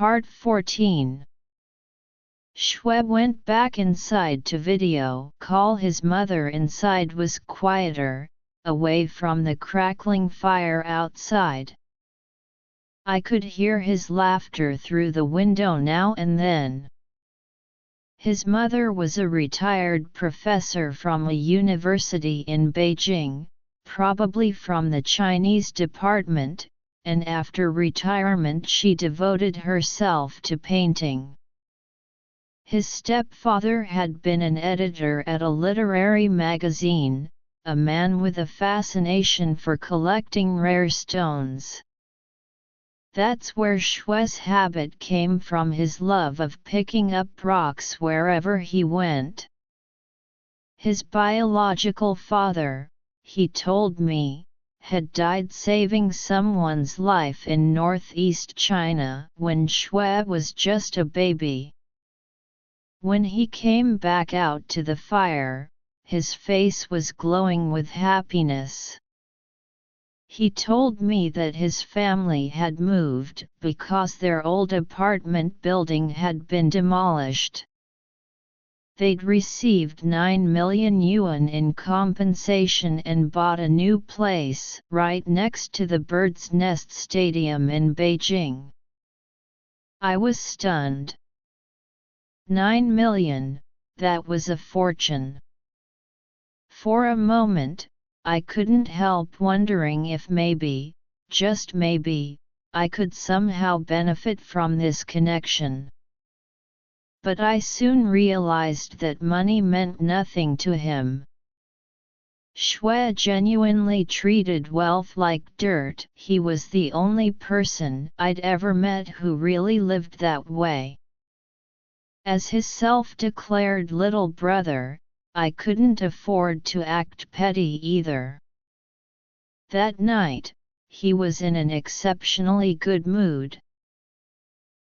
Part 14. Shui went back inside to video call his mother. Inside was quieter, away from the crackling fire outside. I could hear his laughter through the window now and then. His mother was a retired professor from a university in Beijing, probably from the Chinese department, and after retirement she devoted herself to painting. His stepfather had been an editor at a literary magazine, a man with a fascination for collecting rare stones. That's where Shui's habit came from, his love of picking up rocks wherever he went. His biological father, he told me, had died saving someone's life in northeast China when Shui was just a baby. When he came back out to the fire, his face was glowing with happiness. He told me that his family had moved because their old apartment building had been demolished. They'd received 9 million yuan in compensation and bought a new place right next to the Bird's Nest Stadium in Beijing. I was stunned. 9 million, that was a fortune. For a moment, I couldn't help wondering if maybe, just maybe, I could somehow benefit from this connection. But I soon realized that money meant nothing to him. Shui genuinely treated wealth like dirt. He was the only person I'd ever met who really lived that way. As his self-declared little brother, I couldn't afford to act petty either. That night, he was in an exceptionally good mood.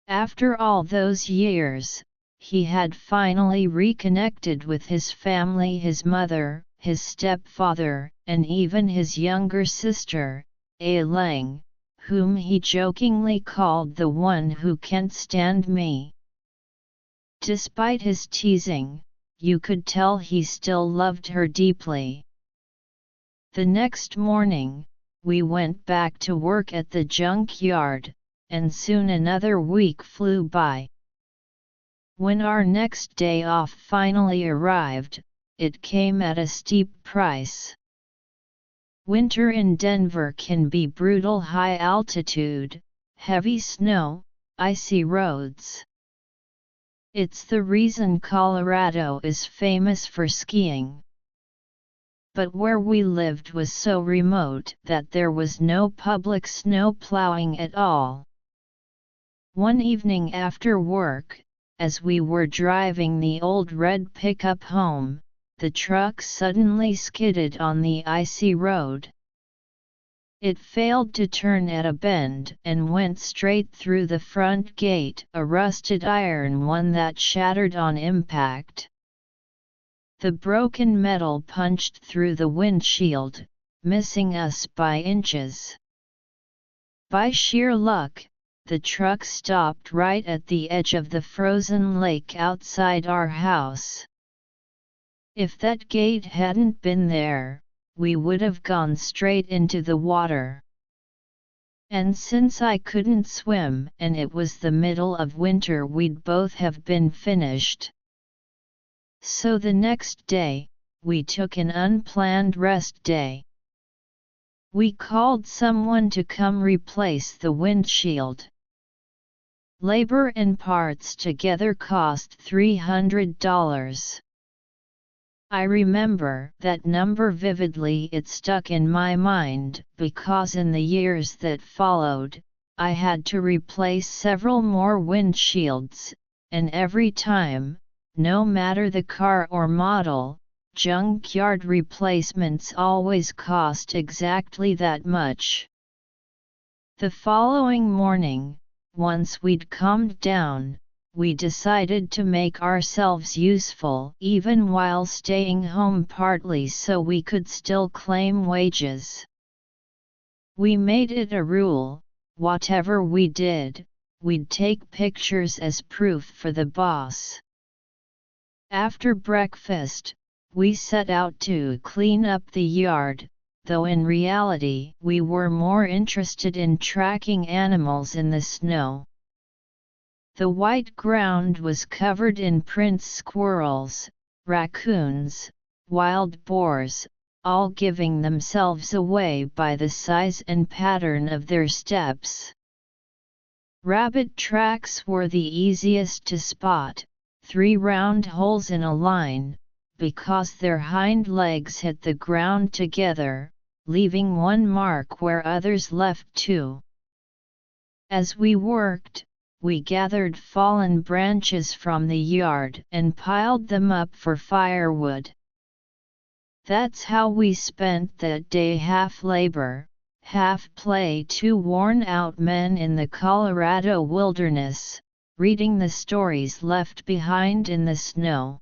After all those years, he had finally reconnected with his family, his mother, his stepfather, and even his younger sister, A Lang, whom he jokingly called the one who can't stand me. Despite his teasing, you could tell he still loved her deeply. The next morning, we went back to work at the junkyard, and soon another week flew by. When our next day off finally arrived, it came at a steep price. Winter in Denver can be brutal: high altitude, heavy snow, icy roads. It's the reason Colorado is famous for skiing. But where we lived was so remote that there was no public snow plowing at all. One evening after work, as we were driving the old red pickup home, the truck suddenly skidded on the icy road. It failed to turn at a bend and went straight through the front gate, a rusted iron one that shattered on impact. The broken metal punched through the windshield, missing us by inches. By sheer luck, the truck stopped right at the edge of the frozen lake outside our house. If that gate hadn't been there, we would have gone straight into the water. And since I couldn't swim and it was the middle of winter, we'd both have been finished. So the next day, we took an unplanned rest day. We called someone to come replace the windshield. Labor and parts together cost $300. I remember that number vividly. It stuck in my mind because in the years that followed, I had to replace several more windshields, and every time, no matter the car or model, junkyard replacements always cost exactly that much. The following morning, once we'd calmed down, we decided to make ourselves useful even while staying home, partly so we could still claim wages. We made it a rule, whatever we did, we'd take pictures as proof for the boss. After breakfast, we set out to clean up the yard, though in reality we were more interested in tracking animals in the snow. The white ground was covered in prints: squirrels, raccoons, wild boars, all giving themselves away by the size and pattern of their steps. Rabbit tracks were the easiest to spot, 3 round holes in a line, because their hind legs hit the ground together, leaving one mark where others left 2. As we worked, we gathered fallen branches from the yard and piled them up for firewood. That's how we spent that day, half labor, half play. 2 worn-out men in the Colorado wilderness, reading the stories left behind in the snow.